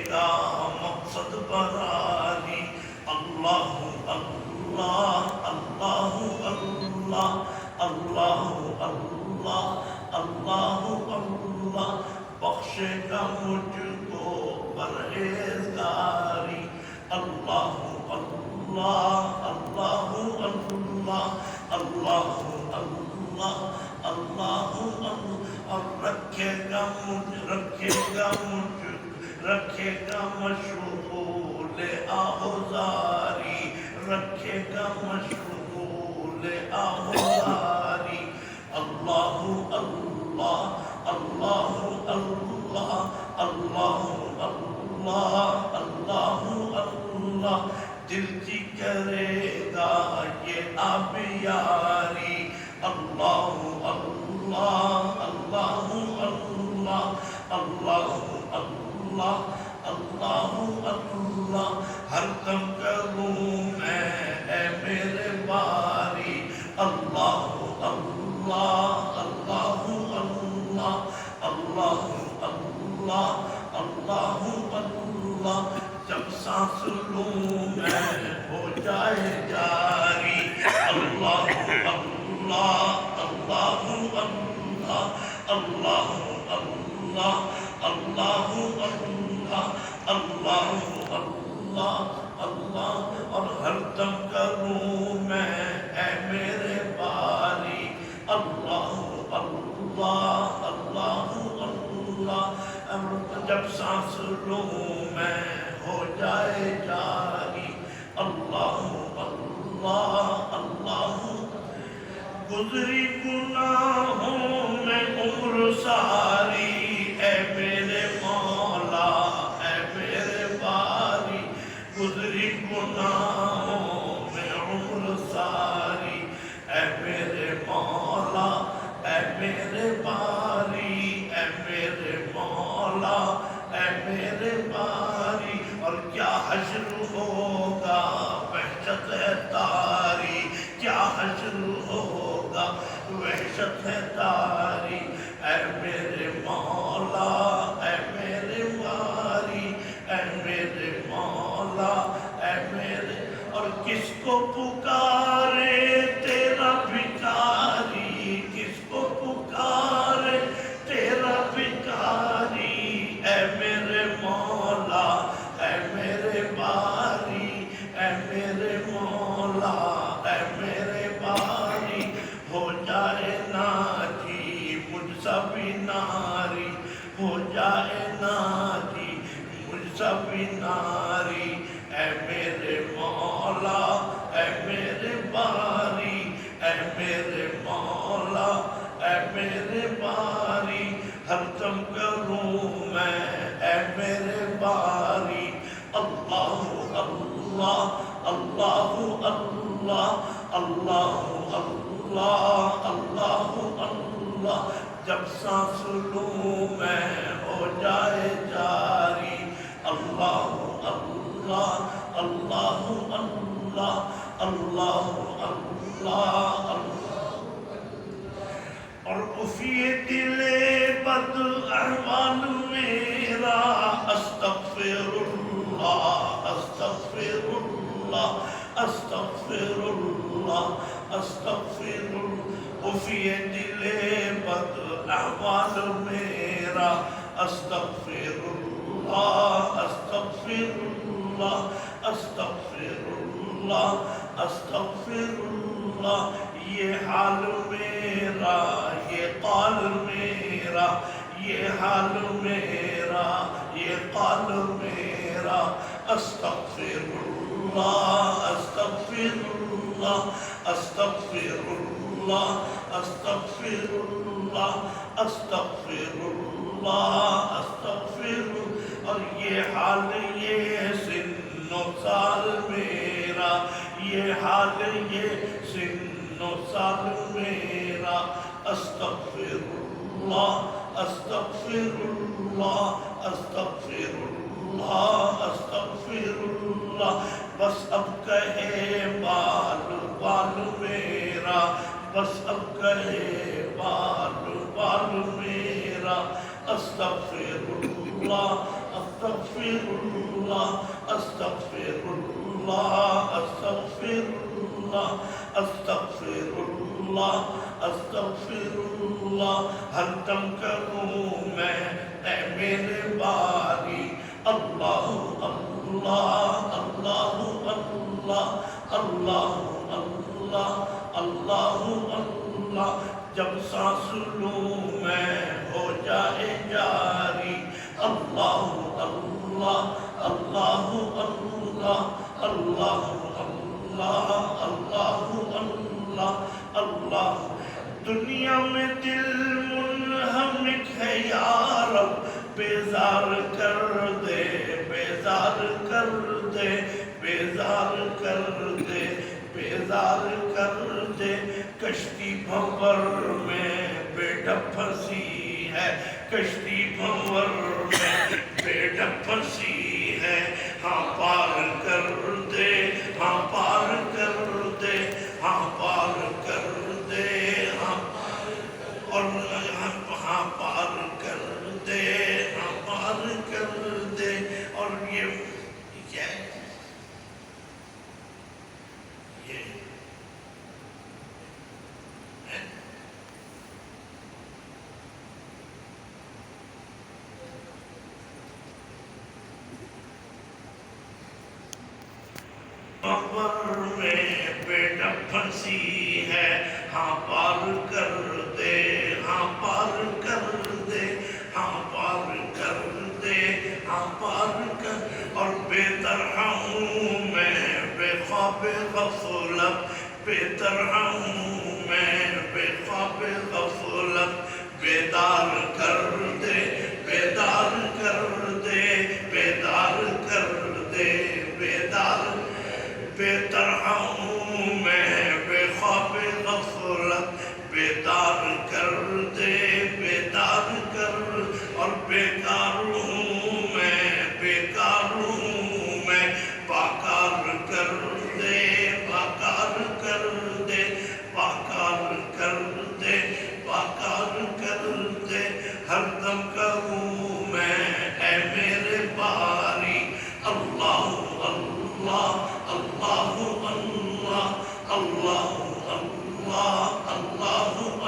گا مقصد براری اللہ اللہ اللہ اللہ اللہ اللہ اللہ اللہ بخشے گا مجھ کو پرہیزگاری اللہ اللہ اللہ اللہ اللہ اللہ اللہ اور رکھے گا مشغول آہوزاری رکھے گا مشغول آہوزاری اللہ اللہ اللہ اللہ اللہ اللہ اللہ اللہ دل کی کرے گا یہ آبیاری اللہ اللہ اللہ اللہ اللہ اللہ اللہ اللہ ہر دم کروں میں اے میرے باری اللہ اللہ اللہ اللہ اللہ اللہ اللہ اللہ جب سانس لوں میں ہو جائے جاری اللہ اللہ اللہ اللہ اللہ اللہ اللہ اللہ اللہ اللہ اللہ اور ہر دم کروں میں اے میرے باری اللہ اللہ اللہ اللہ جب سانس لوں میں ہو جائے جاری اللہ اللہ اللہ گزری گناہوں میں عمر ساری اے میرے مولا اے میرے باری گزری گناہوں میں عمر ساری اے میرے مولا اے میرے باری اے میرے مولا اے میرے باری اور کیا حشر ہوگا وحشت ہے تاری کیا حشر ہوگا وحشت ہے تاری اے میرے مولا اے میرے باری اے میرے مولا اے میرے اور کس کو پکارے تیرا بھکاری کس کو پکارے تیرا بھکاری اے میرے مولا اے میرے باری اے میرے مولا اے میرے باری ہو جائے ناجی مجھ سا بھی ناری ہو جائے ناجی مجھ سا بھی ناری اے میرے مولا اے میرے باری اے میرے مولا اے میرے باری ہر دم کروں میں اے میرے باری اللہ اللہ اللہ اللہ اللہ اللہ اللہ اللہ جب سانس لوں میں ہو جائے جاری اللہ اللہ اللہ اللہ اللہ اللہ اور اسی دل بد احوال میرا استغفر اللہ استغفر اللہ استغفر اللہ استغفر اللہ اسی دل بد احوال میرا استغفر اللہ استغفر اللہ استغفر اللہ استغفر اللہ یہ حال میرا یہ قال میرا یہ حال میرا یہ قال میرا استغفر اللہ استغفر اللہ استغفر اللہ استغفر اللہ استغفر اللہ استغفر اور یہ حال یہ سن و سال میرا یہ حال یہ سن و سال میرا استغفر اللہ استغفر اللہ استغفر اللہ استغفر اللہ بس اب کہے بال بال میرا بس اب کہے بال بال میرا استغفر اللہ أستغفر الله أستغفر الله أستغفر الله أستغفر الله أستغفر الله ہر دم کروں میں اے میرے باری اللہ اللہ اللہ اللہ اللہ اللہ اللہ اللہ جب سانس لوں میں ہو جائے جاری اللہ اللہ اللہ اللہ اللہ اللہ اللہ اللہ اللہ دنیا میں دل منہمک ہے یا رب بیزار کر دے بیزار کر دے بیزار کر دے بیزار کر دے کشتی بھنور میں بیڑ پھنسی ہے کشتی بھنور میں بیڑ پھنسی ہے ہاں پار کر دے ہاں پار کر دے ہاں پار کر دے ہاں اور ہاں پار کر دے ہاں پار کر دے اور یہ بھنور میں بیڑ پھنسی ہے ہاں پار کر دے ہاں پار کر دے ہاں پار کر دے ہاں پار کر اور بے طرح ہوں میں بے خواب غفلت بے طرح ہوں میں بے خواب غفلت بیدار کر دے بیدار کر دے بیدار کر دے بیدار بے طرح ہوں میں بے خواب غفلت بیدار کر دے بیدار کر اور بیکار ہوں میں بیکار ہوں میں پاکار کر دے پاکار کر دے پاکار کر دے پاکار کر دے ہر دم کروں میں اے میرے باری اللہ اللہ اللہ اللہ اللہ اللہ اللہ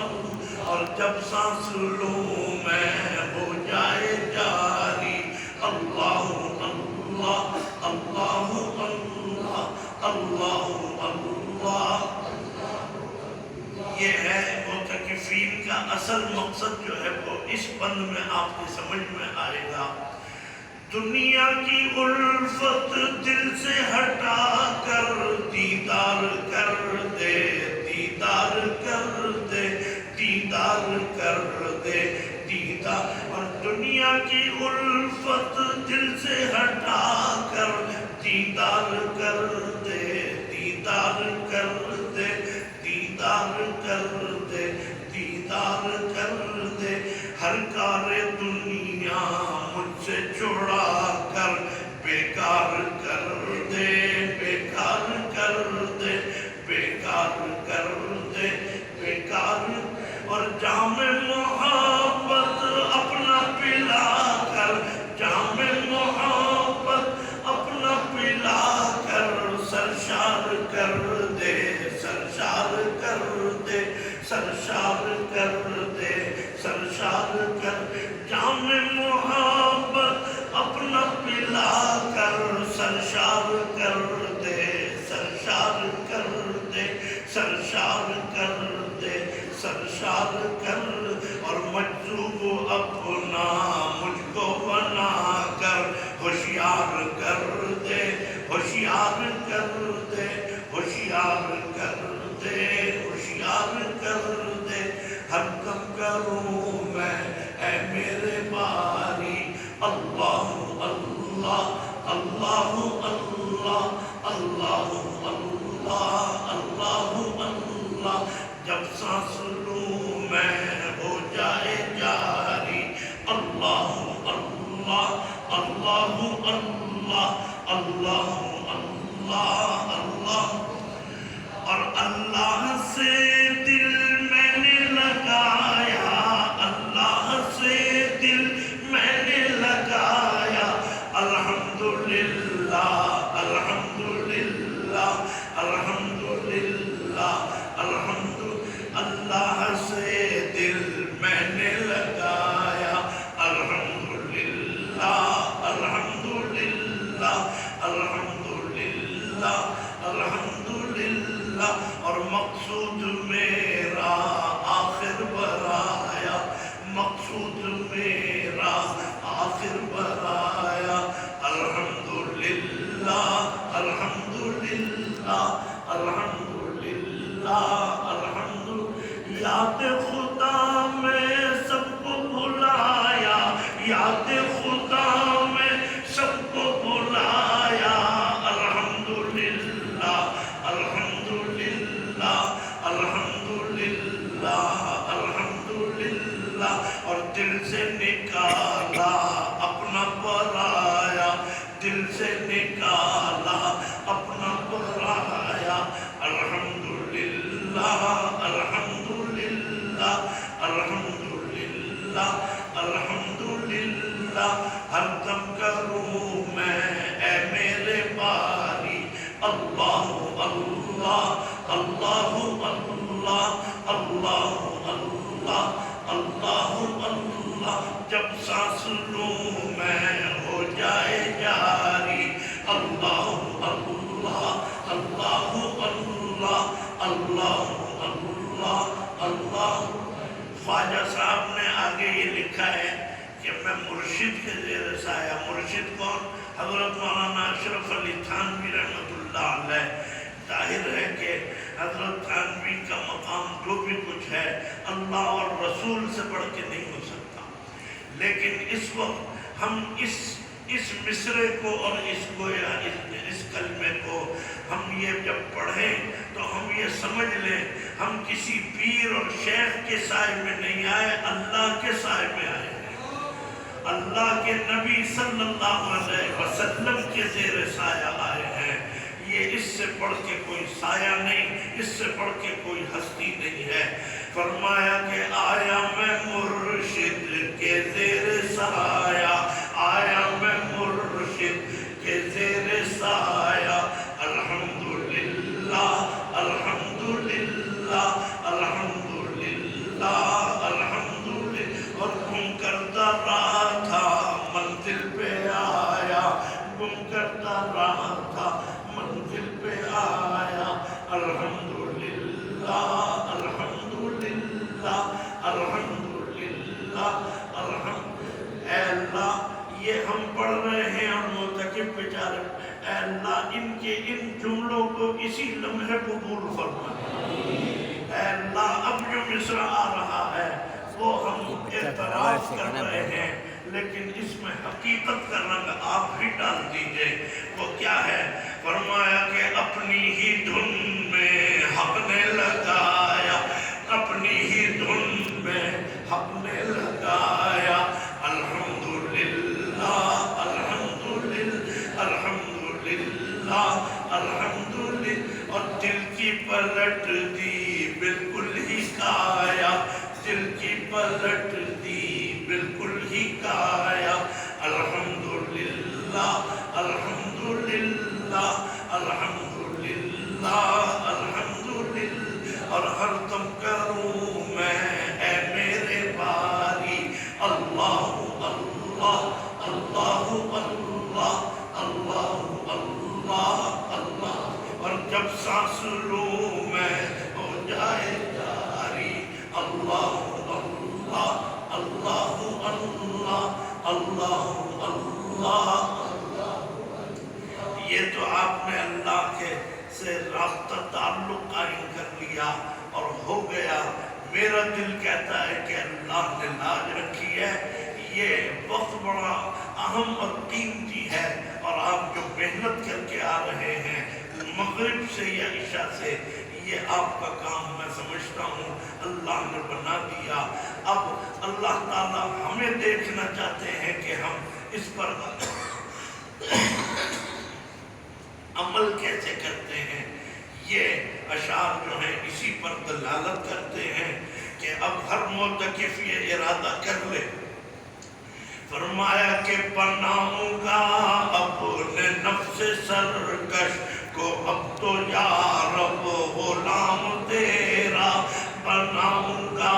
اور جب سانس لوں میں ہو جائے جاری اللہ اللہ اللہ اللہ اللہ اللہ یہ ہے معتکفین کا اصل مقصد جو ہے وہ اس بند میں آپ کی سمجھ میں آئے گا دنیا کی الفت دل سے ہٹا کر دیدار کر دے دیدار کر دے دیدار کر دے دیدار اور دنیا کی الفت دل سے ہٹا کر دیدار کر دے دیدار کر دے دیدار کر دے دیدار کر دے ہر کار دنیا مجھ سے چھوڑا کر بیکار کر دے بیکار کر دے بیکار کر دے بیکار اور جام محبت اپنا پلا کر جام محبت اپنا پلا کر سرشار کر دے سرشار کر دے سرشار کر دے سرشار کر جام محبت اپنا پلا کر سرشار کر دے سرشار کر دے سرشار کر دے سرشار کر اور مجذوب اپنا مجھ کو بنا کر ہوشیار کر دے ہوشیار کر دے ہوشیار کر دے ہوشیار کر دے ہر دم کروں میں اے میرے باری اللہ اللہ اللہ اللہ اللہ اللہ اللہ اللہ جب سانس لوں میں ہو جائے جاری اللہ اللہ اللہ اللہ اللہ اللہ اللہ اور اللہ سے دل میں نے لگایا اللہ سے دل میں نے لگایا دل سے نکالا اپنا پرایا الحمدللہ الحمدللہ الحمدللہ الحمدللہ ہر دم کروں میں اے میرے باری اللہ اللہ اللہ اللہ اللہ اللہ اللہ اللہ جب سانس لوں میں ہو جائے جاری اللہ اللہ اللہ اللہ اللہ اللہ اللہ خواجہ صاحب نے آگے یہ لکھا ہے کہ میں مرشد کے زیر سایہ، مرشد کون؟ حضرت مولانا اشرف علی تھانوی رحمۃ اللہ علیہ۔ ظاہر ہے کہ حضرت تھانوی کا مقام جو بھی کچھ ہے اللہ اور رسول سے بڑھ کے نہیں ہو سکتا، لیکن اس وقت ہم اس مصرے کو اور اس کلمے کو ہم یہ جب پڑھیں تو ہم یہ سمجھ لیں ہم کسی پیر اور شیخ کے سائے میں نہیں آئے، اللہ کے سائے میں آئے ہیں، اللہ کے نبی صلی اللہ علیہ وسلم کے زیر سایہ آئے ہیں۔ یہ اس سے بڑھ کے کوئی سایہ نہیں، اس سے بڑھ کے کوئی ہستی نہیں ہے۔ فرمایا کہ آیا میں مرشد کے زیر سایہ، آیا میں مرشد کے زیر سایہ الحمدللہ الحمدللہ الحمدللہ الحمدللہ اور گم کرتا رہا تھا منزل پہ آیا، گم کرتا رہا تھا منزل پہ آیا الحمدللہ الحمدللہ الحمدللہ الحمدللہ۔ اے اللہ یہ ہم پڑھ رہے ہیں اور معتکف بیچارے، اے اللہ ان کے ان جملوں کو اسی لمحے قبول فرما۔ اے اللہ اب جو مصرع آ رہا ہے وہ ہم اعتراف کر رہے ہیں، لیکن اس میں حقیقت کا رنگ آپ بھی ڈال دیجئے۔ وہ کیا ہے؟ فرمایا کہ اپنی ہی دھن میں حق نے لگایا، اپنی ہی دھن میں حق نے لگایا الحمدللہ الحمدللہ الحمدللہ الحمدللہ اور دل کی پلٹ دی بالکل ہی کایا، دل کی پلٹ دی بالکل ہی کایا الحمدللہ الحمدللہ الحمدللہ الحمدللہ اور ہر دم کروں میں اے میرے باری اللہ اللہ اللہ اللہ اللہ اللہ اللہ اور جب سانس لوں میں ہو جائے جاری اللہ اللہ اللہ اللہ اللہ اللہ۔ یہ تو آپ نے اللہ کے سے رابطہ تعلق قائم کر لیا اور ہو گیا۔ میرا دل کہتا ہے کہ اللہ نے لاج رکھی ہے، یہ وقت بڑا اہم اور قیمتی ہے، اور آپ جو محنت کر کے آ رہے ہیں مغرب سے یا عشاء سے، یہ آپ کا کام میں سمجھتا ہوں اللہ نے بنا دیا۔ اب اللہ تعالیٰ ہمیں دیکھنا چاہتے ہیں کہ ہم اس پر عمل کیسے کرتے ہیں۔ یہ اشعار جو ہیں اسی پر دلالت کرتے ہیں کہ اب ہر معتکف یہ ارادہ کر لے۔ فرمایا کہ بناؤں گا اپنے نفس سرکش کو اب تو یا رب غلام تیرا، بناؤں گا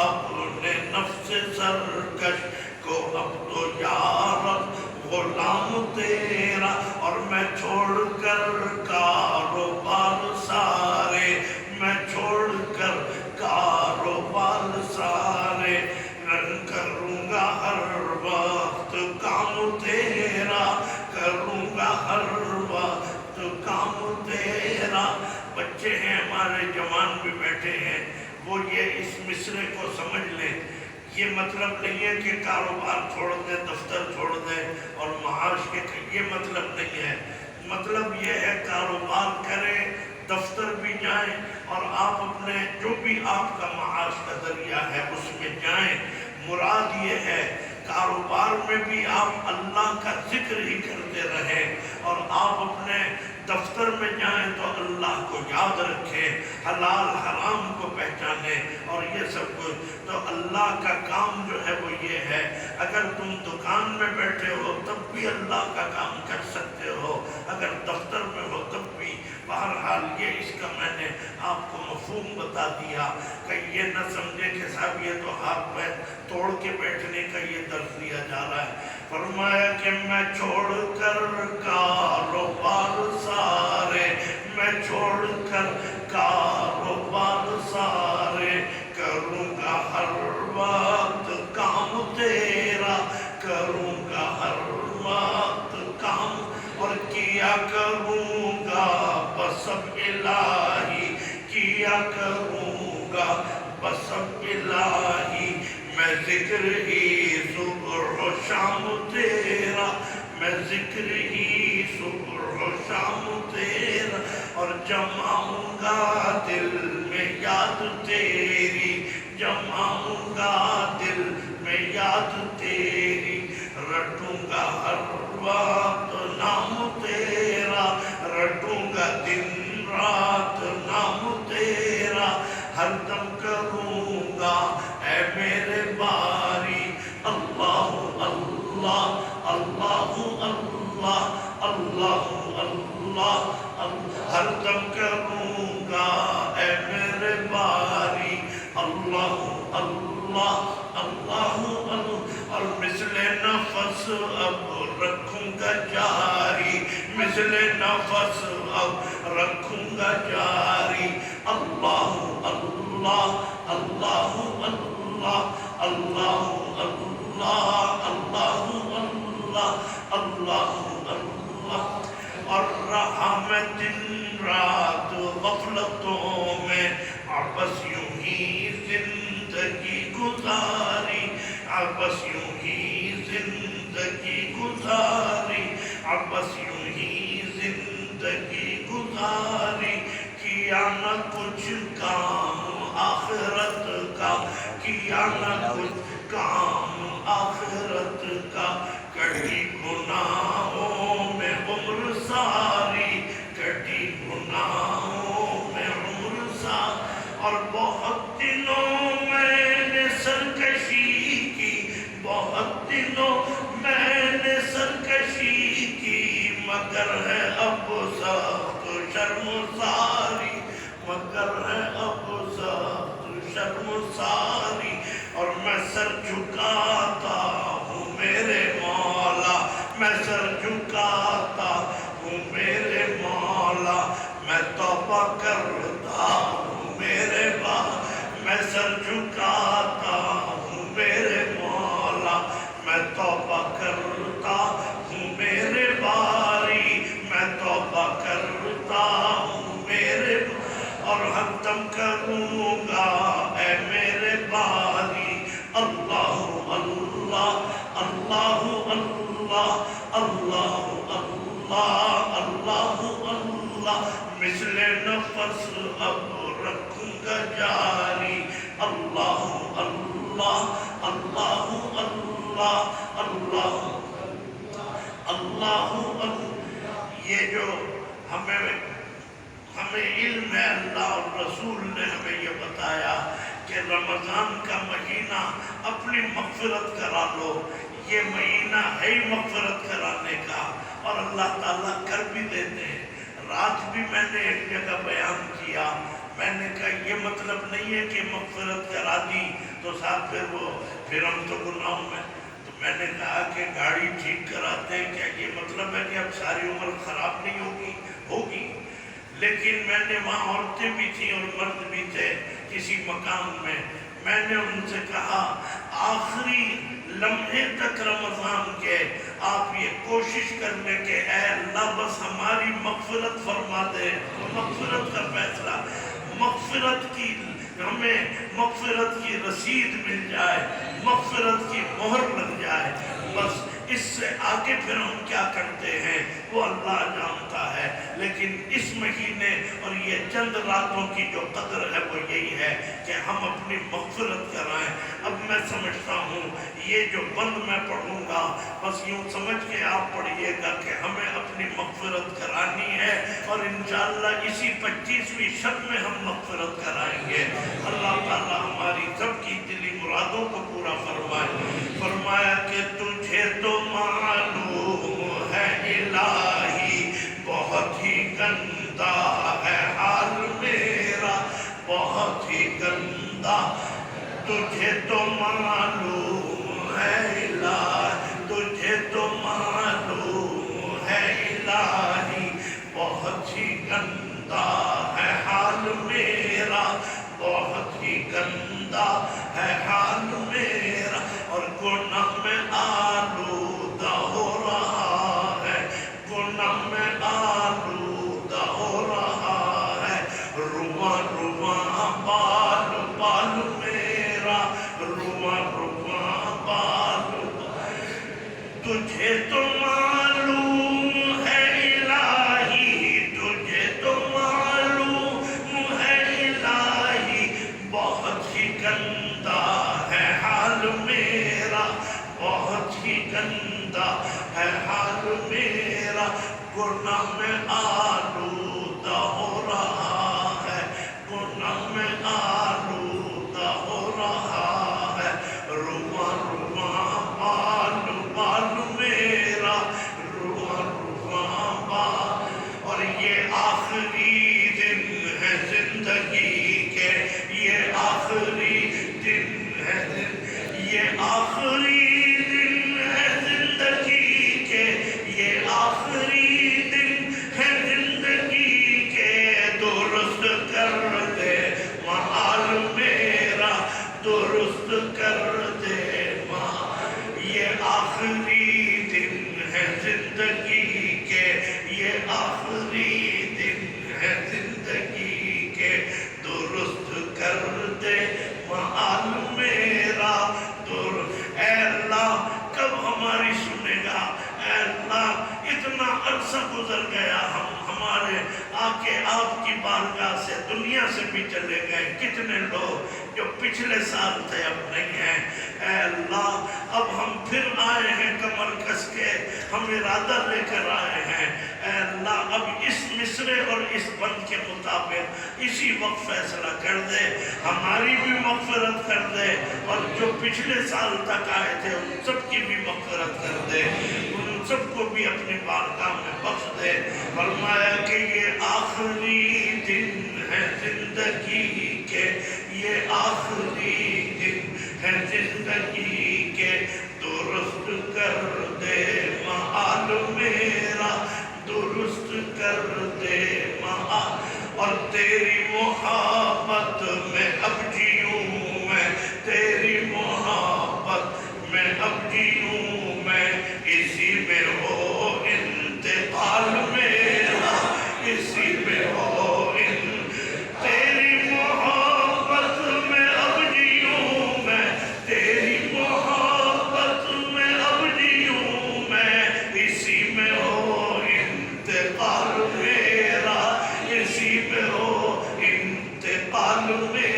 اپنے نفس سرکش کو اب تو یا رب غلام تیرا، اور میں چھوڑ کر کاروبار سارے، میں چھوڑ کر کاروبار سارے، کروں گا ہر وقت کام تیرا، کروں گا ہر وقت کام تیرا۔ بچے ہیں ہمارے، جوان بھی بیٹھے ہیں، وہ یہ اس مصرے کو سمجھ لیں۔ یہ مطلب نہیں ہے کہ کاروبار چھوڑ دیں، دفتر چھوڑ دیں اور معاش کے، یہ مطلب نہیں ہے۔ مطلب یہ ہے کاروبار کریں، دفتر بھی جائیں، اور آپ اپنے جو بھی آپ کا معاش کا ذریعہ ہے اس میں جائیں۔ مراد یہ ہے کاروبار میں بھی آپ اللہ کا ذکر ہی کرتے رہیں، اور آپ اپنے دفتر میں جائیں تو اللہ کو یاد رکھیں، حلال حرام کو پہچانیں، اور یہ سب کچھ تو اللہ کا کام جو ہے وہ یہ ہے۔ اگر تم دکان میں بیٹھے ہو تب بھی اللہ کا کام کر سکتے ہو، اگر دفتر میں ہو تب بھی۔ بہرحال یہ اس کا میں نے آپ کو مفہوم بتا دیا کہ یہ نہ سمجھے کہ صاحب یہ تو ہاتھ پیر توڑ کے بیٹھنے کا یہ درس دیا جا رہا ہے۔ فرمایا کہ میں چھوڑ کر کاروبار سارے، میں چھوڑ کر کاروبار سارے، کروں گا ہر وقت کام تیرا، کروں گا ہر وقت کام، اور کیا کروں گا بسم الہی، کیا کروں گا بسم الہی، میں ذکر ہی صبح و شام تیرا، میں ذکر ہی صبح و شام تیرا، اور جماؤں گا دل میں یاد تیری، جماؤں گا دل میں یاد تیری، رٹوں گا ہر وقت نام تیرا، رٹوں گا دن رات نام تیرا، ہر دم کروں گا اے میرے باری اللہ اللہ اللہ اللہ اللہ اللہ، ہر دم کروں گا اے میرے باری اللہ اللہ اللہ اللہ، اور مثل نفس اب رکھوں گا جاری، مثل نفس اب رکھوں گا جاری، اللہ اللہ اللہ اللہ اللہ اللہ اللہ اللہ اللہ، اور رہا میں دن رات غفلتوں میں، بس یوں ہی زندگی گزاری، بس یوں ہی زندگی گزاری، بس یوں ہی زندگی گزاری، کیا نہ کچھ کام آخرت کا، کیا نہ کچھ کام آخرت کا، کٹی گناہوں میں عمر ساری، کٹی گناہوں میں عمر ساری، اور بہت دنوں میں نے سرکشی کی، بہت دنوں میں نے سرکشی کی، مگر ہے اب سخت شرم ساری، مگر ہے اب سخت شرم ساری، اور میں سر جھکاتا ہوں میرے مولا، میں سر جھکاتا ہوں میرے مولا، میں توبہ کرتا ہوں میرے میں سر جھکاتا ہوں میرے مولا، میں توبہ کرتا ہوں میرے باری، میں توبہ کرتا ہوں میرے، اور ہر دم کروں گا اے میرے باری اللہ اللہ اللہ اللہ اللہ اللہ اللہ اللہ، مثل نفس اب رکھوں گا جاری اللہ اللہ اللہ اللہ اللہ اللہ اللہ۔ یہ جو ہمیں علم ہے، اللہ اور رسول نے ہمیں یہ بتایا کہ رمضان کا مہینہ اپنی مغفرت کرا لو، یہ مہینہ ہے مغفرت کرانے کا، اور اللہ تعالیٰ کر بھی دیتے ہیں۔ رات بھی میں نے ایک جگہ بیان کیا، میں نے کہا یہ مطلب نہیں ہے کہ مغفرت کرا دی تو صاحب پھر ہم تو گناہوں میں، تو میں نے کہا کہ گاڑی ٹھیک کراتے ہیں، کیا یہ مطلب ہے کہ اب ساری عمر خراب نہیں ہوگی؟ لیکن میں نے وہاں عورتیں بھی تھیں اور مرد بھی تھے کسی مقام میں نے ان سے کہا آخری لمحے تک رمضان کے آپ یہ کوشش کر لیں کہ اے اللہ بس ہماری مغفرت فرما دے، مغفرت کا فیصلہ، ہمیں مغفرت کی رسید مل جائے، مغفرت کی مہر لگ جائے، بس اس سے آگے پھر ہم کیا کرتے ہیں وہ اللہ جانتا ہے۔ لیکن اس مہینے اور یہ چند راتوں کی جو قدر ہے وہ یہی ہے کہ ہم اپنی مغفرت کرائیں۔ اب میں سمجھتا ہوں یہ جو بند میں پڑھوں گا بس یوں سمجھ کے آپ پڑھیے گا کہ ہمیں اپنی مغفرت کرانی ہے، اور انشاءاللہ اسی 25ویں شب میں ہم مغفرت کرائیں گے۔ اللہ تعالی ہماری سب کی دلی مرادوں کو پورا فرمائے۔ فرمایا کہ تجھے تو معلوم ہے الہی بہت ہی گندا ہے حال میرا، بہت ہی گندا، تجھے تو معلوم ہے الہی، تجھے تو معلوم ہے الہی بہت ہی گندا ہے حال میرا، بہت ہی گندا ہے حال میرا، اور گناہ میں آلودہ ہو رہا ہے، گناہ میں آلودہ ہو رہا ہے، رواں رواں بال بال میرا، رواں رواں بال بال، تجھے تو معلوم ہے الہی، تجھے تو معلوم ہے الہی بہت ہی گندا ہے حال میرا، بہت ہی گندا ہے حال میرا، گناہ میں آلودہ ہو رہا ہے، گناہ میں آلودہ ہو رہا ہے، رواں رواں بال بال میرا، رواں رواں بال، اور یہ آخری دن ہے زندگی کے، یہ آخری دن ہے، یہ آخری دن ہے زندگی کے، یہ آخری دن ہے زندگی کے، درست کر دے محال میرا، درست کر دے محال، یہ آخری دن ہے زندگی کے، یہ آخری دن ہے زندگی کے، درست کر دے محال میرا، اے اللہ کب ہماری سنے گا؟ اے اللہ اتنا عرصہ گزر گیا، ہمارے آقے آپ کی بارگاہ سے دنیا سے بھی چلے گئے، کتنے لوگ جو پچھلے سال تھے اب نہیں ہیں، اے اللہ اب ہم پھر آئے ہیں کمر کس کے، ہم ارادہ لے کر آئے ہیں، اے اللہ اب اس مصرے اور اس بند کے مطابق اسی وقت فیصلہ کر دے، ہماری بھی مغفرت کر دے، اور جو پچھلے سال تک آئے تھے ان سب کی بھی مغفرت کر دے، ان سب کو بھی اپنی بارگاہ میں بخش دے۔ فرمایا کہ یہ آخری دن ہے زندگی کے، یہ آخری دن ہے زندگی کے، درست کر دے محال میرا، درست کر دے محال، اور تیری محبت میں اب جیوں میں، تیری محبت میں اب جیوں میں، اسی میں ہو انتقال میرا، اسی میں ہو تیری محبت میں اب جیوں میں، تیری محبت میں اب جیوں میں، اسی میں ہو انتقال میرا، اسی میں ہو انتقال میں،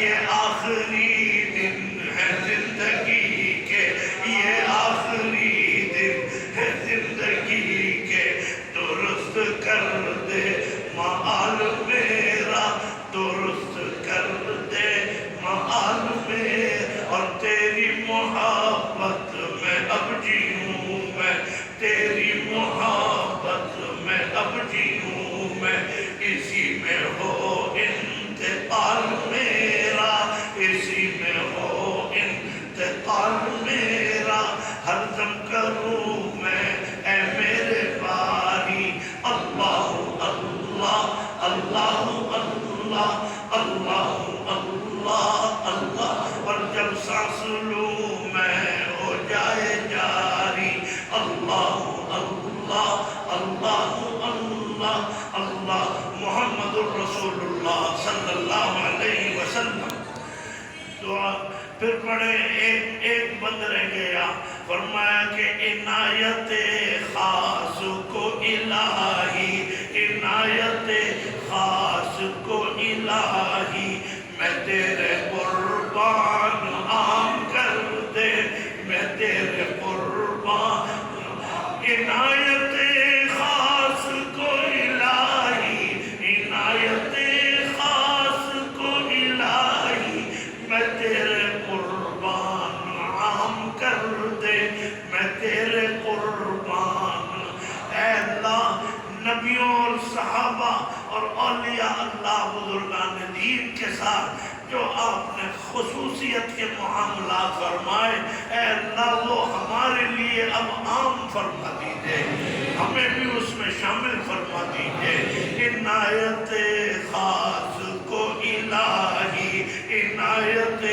یہ آخری دن ہے زندگی کے، یہ آخری دن ہے زندگی کے، درست کر دے محال میرا، درست کر دے محال میرا، اور تیری محبت میں اب جیوں میں، تیری محبت میں اب جیوں میں، اسی میں ہو انتقال میرا، اسی میں ہو انتقال میرا، ہر دم کروں میں اے میرے باری اللہ اللہ اللہ اللہ اللہ اللہ اللہ، اور جب سانس لوں میں ہو جائے جاری اللہ اللہ اللہ اللہ اللہ، محمد الرسول اللہ صلی اللہ علیہ وسلم۔ دعا پھر پڑھے، ایک بند رہ گیا، فرمایا کہ عنایت خاص کو الہی، عنایت نبیوں اور صحابہ اور اولیاء اللہ بزرگان دین کے ساتھ جو آپ نے خصوصیت کے معاملات فرمائے، اے اللہ وہ ہمارے لیے اب عام فرما دیجئے، ہمیں بھی اس میں شامل فرما دیجئے۔ عنایت خاص کو الہی، عنایت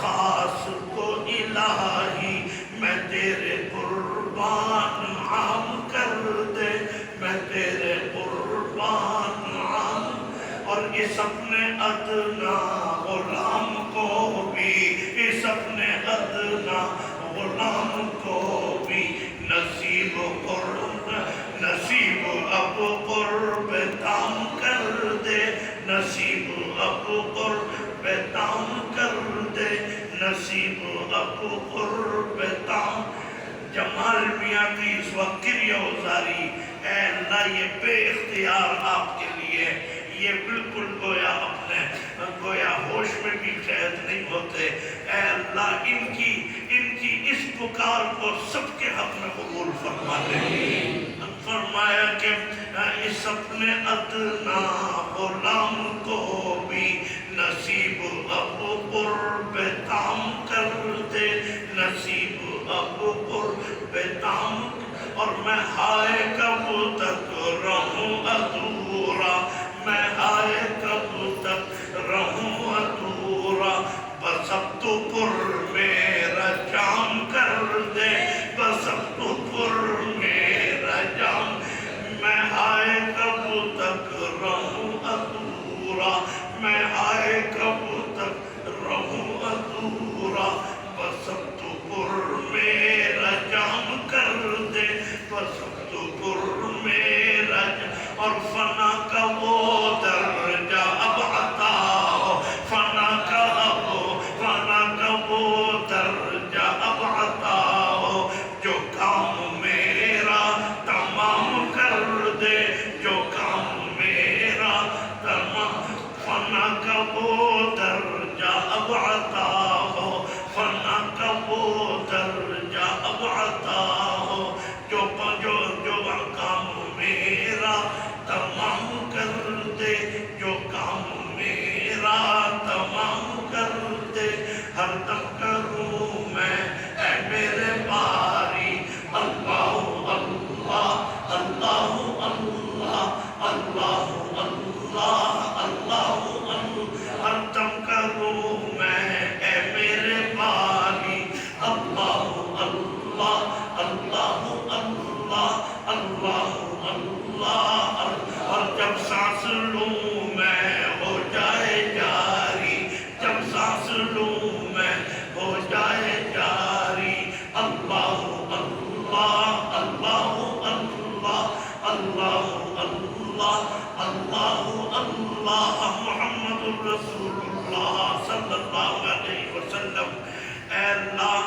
خاص کو الہی، میں تیرے قربان عام کر دے، میں تیرے قربان عام۔ اور اس اپنے ادنا غلام کو بھی، اس اپنے ادنا غلام کو بھی نصیب قرب، نصیب اب قرب تام کر دے، نصیب اب قرب تام کر دے، نصیب اب قرب تام۔ جمال میاں کی اس وقت کریا ازاری، اے اللہ یہ بے اختیار آپ کے لیے، یہ بالکل گویا اپنے گویا ہوش میں بھی شاید نہیں ہوتے، اے اللہ ان کی اس پکار کو سب کے حق میں قبول فرما دے۔ فرمایا کہ اس اپنے ادنا غلام کو بھی نصیب اب قرب تام کر دے، نصیب اب قرب تام۔ اور میں ہائے کب تک رہوں ادھورا، میں ہائے کب تک رہوں ادھورا، بس اب تو پر میرا جام کر دے، بس اب تو پر میرا جام۔ میں ہائے کب تک رہوں ادھورا، میں ہائے کب تک رہوں ادھورا، بس اب تو پر میرا جام کر دے، بس اب تو پر میرا جام۔ اور فنا کا وہ درجہ اب عطا ہو، فنا کا وہ درجہ اب عطا ہو، جو کام میرا تمام کر دے، جو کام میرا تمام۔ فنا کا وہ درجہ اب عطا ہو، فنا کا وہ درجہ اب عطا ہو، جو کام میرا تمام کر دے، جو کام میرا تمام کر دے۔ ہر دم کروں میں اے میرے باری اللہ اللہ اللہ اللہ اللہ اللہ اللہ اللہ۔ ہر دم کروں میں اے میرے باری اللہ اللہ اللہ اللہ اللہ اللہ۔ اور جب سانس لوں میں ہو جائے جاری، جب سانس لوں میں ہو جائے جاری، اللہ اللہ اللہ اللہ اللہ اللہ اللہ اللہ محمد الرسول اللہ صلی اللہ علیہ وسلم۔ اے اللہ